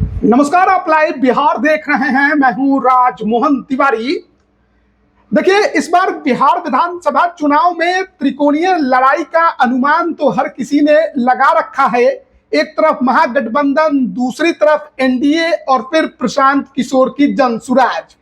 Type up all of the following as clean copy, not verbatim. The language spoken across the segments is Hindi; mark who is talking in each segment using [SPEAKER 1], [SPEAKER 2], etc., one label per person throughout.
[SPEAKER 1] नमस्कार, आप लाइव बिहार देख रहे हैं। मैं हूं राजमोहन तिवारी। देखिए, इस बार बिहार विधानसभा चुनाव में त्रिकोणीय लड़ाई का अनुमान तो हर किसी ने लगा रखा है। एक तरफ महागठबंधन, दूसरी तरफ एनडीए और फिर प्रशांत किशोर की जनसुराज।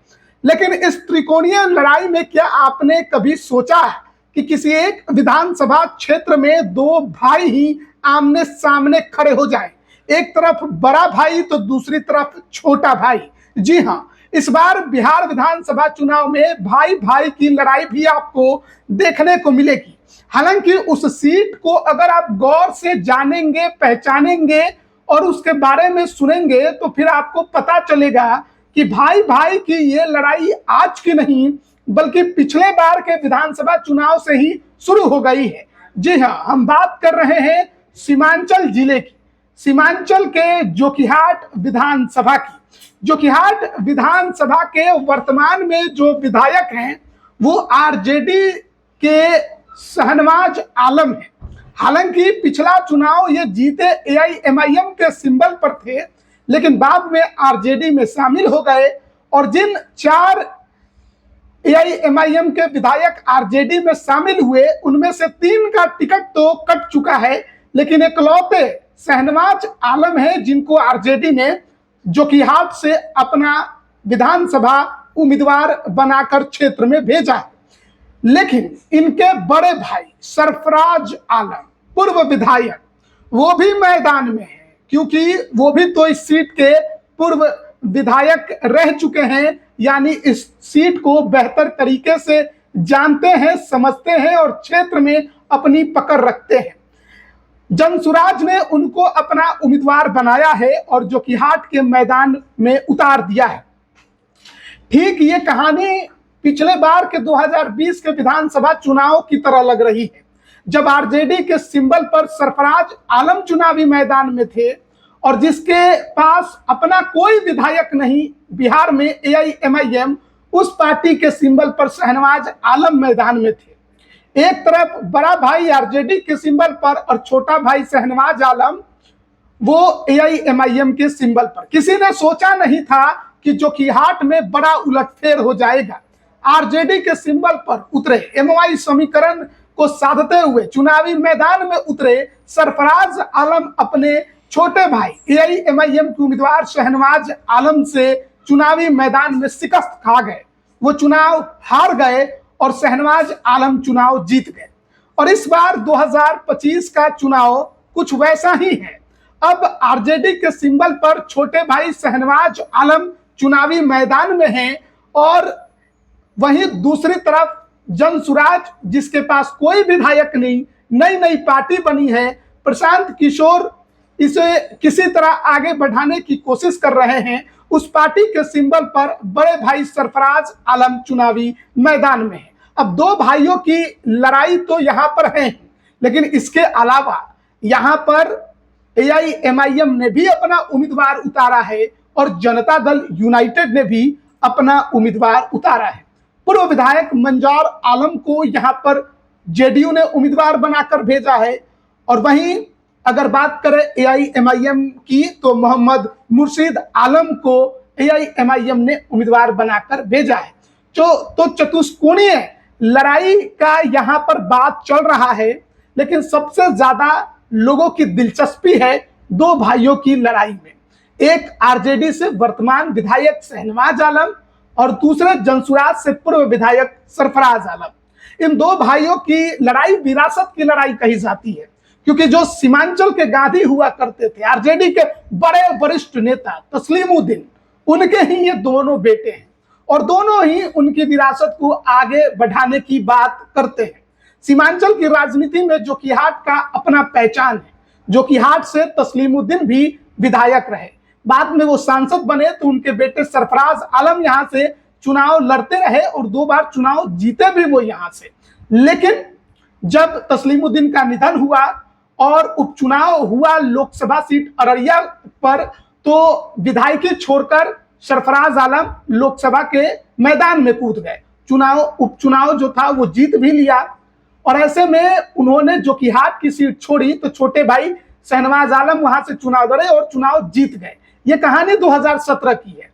[SPEAKER 1] लेकिन इस त्रिकोणीय लड़ाई में क्या आपने कभी सोचा है कि किसी एक विधानसभा क्षेत्र में दो भाई ही आमने सामने खड़े हो जाएं? एक तरफ बड़ा भाई तो दूसरी तरफ छोटा भाई। जी हाँ, इस बार बिहार विधानसभा चुनाव में भाई भाई की लड़ाई भी आपको देखने को मिलेगी। हालांकि उस सीट को अगर आप गौर से जानेंगे, पहचानेंगे और उसके बारे में सुनेंगे तो फिर आपको पता चलेगा कि भाई भाई की ये लड़ाई आज की नहीं बल्कि पिछले बार के विधानसभा चुनाव से ही शुरू हो गई है। जी हाँ, हम बात कर रहे हैं सीमांचल जिले की, सीमांचल के जोकीहाट विधानसभा की। जोकीहाट विधानसभा के वर्तमान में जो विधायक हैं वो आरजेडी के शहनवाज आलम है। हालांकि पिछला चुनाव ये जीते एआईएमआईएम के सिंबल पर थे, लेकिन बाद में आरजेडी में शामिल हो गए और जिन 4 एआईएमआईएम के विधायक आरजेडी में शामिल हुए उनमें से 3 का टिकट तो कट चुका है, लेकिन इकलौते शहनवाज आलम है जिनको आरजेडी ने जोकीहाट से अपना विधानसभा उम्मीदवार बनाकर क्षेत्र में भेजा है। लेकिन इनके बड़े भाई सरफराज आलम, पूर्व विधायक, वो भी मैदान में है, क्योंकि वो भी तो इस सीट के पूर्व विधायक रह चुके हैं, यानी इस सीट को बेहतर तरीके से जानते हैं, समझते हैं और क्षेत्र में अपनी पकड़ रखते हैं। जनसुराज ने उनको अपना उम्मीदवार बनाया है और जोकीहाट के मैदान में उतार दिया है। ठीक ये कहानी पिछले बार के 2020 के विधानसभा चुनाव की तरह लग रही है, जब आरजेडी के सिंबल पर सरफराज आलम चुनावी मैदान में थे और जिसके पास अपना कोई विधायक नहीं बिहार में एआईएमआईएम, उस पार्टी के सिंबल पर शहनवाज आलम मैदान में थे। एक तरफ बड़ा भाई आरजेडी के सिंबल पर और छोटा भाई शहनवाज आलम वो एआईएमआईएम के सिंबल पर। किसी ने सोचा नहीं था कि जोकीहाट में बड़ा उलटफेर हो जाएगा। आरजेडी के सिंबल पर उतरे, एमवाई समीकरण को साधते हुए चुनावी मैदान में उतरे सरफराज आलम अपने छोटे भाई एआईएमआईएम के उम्मीदवार शहनवाज आलम से चुनावी मैदान में शिकस्त खा गए। वो चुनाव हार गए और शहनवाज आलम चुनाव जीत गए। और इस बार 2025 का चुनाव कुछ वैसा ही है। अब आरजेडी के सिंबल पर छोटे भाई शहनवाज आलम चुनावी मैदान में हैं और वहीं दूसरी तरफ जनसुराज, जिसके पास कोई विधायक नहीं, नई नई पार्टी बनी है, प्रशांत किशोर इसे किसी तरह आगे बढ़ाने की कोशिश कर रहे हैं। उस पार्टी के सिंबल पर बड़े भाई सरफराज आलम चुनावी मैदान में है। अब दो भाइयों की लड़ाई तो यहां पर है, लेकिन इसके अलावा यहां पर एआईएमआईएम ने भी अपना उम्मीदवार उतारा है और जनता दल यूनाइटेड ने भी अपना उम्मीदवार उतारा है। पूर्व विधायक मंजार आलम को यहां पर जेडीयू ने उम्मीदवार बनाकर भेजा है और वहीं अगर बात करें एआईएमआईएम की तो मोहम्मद मुर्शीद आलम को एआईएमआईएम ने उम्मीदवार बनाकर भेजा है। तो चतुष्कोणीय लड़ाई का यहां पर बात चल रहा है, लेकिन सबसे ज्यादा लोगों की दिलचस्पी है दो भाइयों की लड़ाई में। एक आरजेडी से वर्तमान विधायक शहनवाज आलम और दूसरे जनसुराज से पूर्व विधायक सरफराज आलम। इन दो भाइयों की लड़ाई विरासत की लड़ाई कही जाती है, क्योंकि जो सीमांचल के गांधी हुआ करते थे, आरजेडी के बड़े वरिष्ठ नेता तस्लीमुद्दीन, उनके ही ये दोनों बेटे हैं और दोनों ही उनकी विरासत को आगे बढ़ाने की बात करते हैं। सीमांचल की राजनीति में जोकीहाट का अपना पहचान है। जोकीहाट से तस्लीमुद्दीन भी विधायक रहे, बाद में वो सांसद बने तो उनके बेटे सरफराज आलम यहां से चुनाव लड़ते रहे और 2 बार चुनाव जीते भी वो यहां से। लेकिन जब तस्लीमुद्दीन का निधन हुआ और उपचुनाव हुआ लोकसभा सीट अररिया पर, तो विधायकी छोड़कर सरफराज आलम लोकसभा के मैदान में कूद गए। उपचुनाव जो था वो जीत भी लिया और ऐसे में उन्होंने जोकीहाट की सीट छोड़ी तो छोटे भाई शहनवाज आलम वहां से चुनाव लड़े और चुनाव जीत गए। ये कहानी 2017 की है।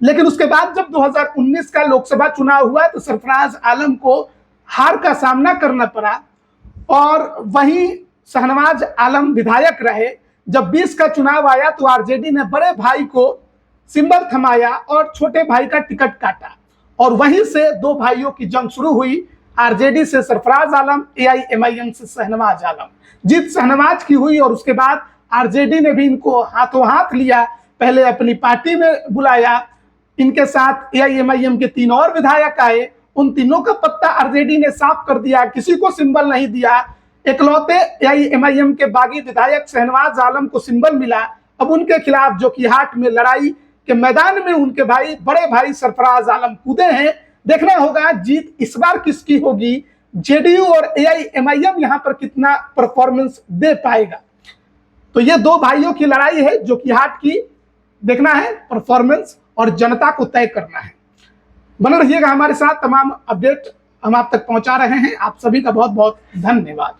[SPEAKER 1] लेकिन उसके बाद जब 2019 का लोकसभा चुनाव हुआ तो सरफराज आलम को हार का सामना करना पड़ा और वहीं शहनवाज आलम विधायक रहे। जब 20 का चुनाव आया तो आरजेडी ने बड़े भाई को सिंबल थमाया और छोटे भाई का टिकट काटा और वहीं से दो भाइयों की जंग शुरू हुई, आरजेडी से सरफराज आलम, एआईएमआईएम से शहनवाज आलम। जीत शहनवाज की हुई और उसके बाद आरजेडी ने भी इनको हाथों हाथ लिया, पहले अपनी पार्टी में बुलाया। इनके साथ एआईएमआईएम के 3 और विधायक आए, उन तीनों का पत्ता आरजेडी ने साफ कर दिया, किसी को सिंबल नहीं दिया। इकलौते एआईएमआईएम के बागी विधायक शहनवाज आलम को सिंबल मिला। अब उनके खिलाफ जोकीहाट में लड़ाई के मैदान में उनके भाई, बड़े भाई सरफराज आलम कूदे हैं। देखना होगा जीत इस बार किसकी होगी, जेडीयू और एआईएमआईएम यहां पर कितना परफॉर्मेंस दे पाएगा। तो ये दो भाइयों की लड़ाई है जोकीहाट की, देखना है परफॉर्मेंस और जनता को तय करना है। बने रहिएगा हमारे साथ, तमाम अपडेट हम आप तक पहुंचा रहे हैं। आप सभी का बहुत बहुत धन्यवाद।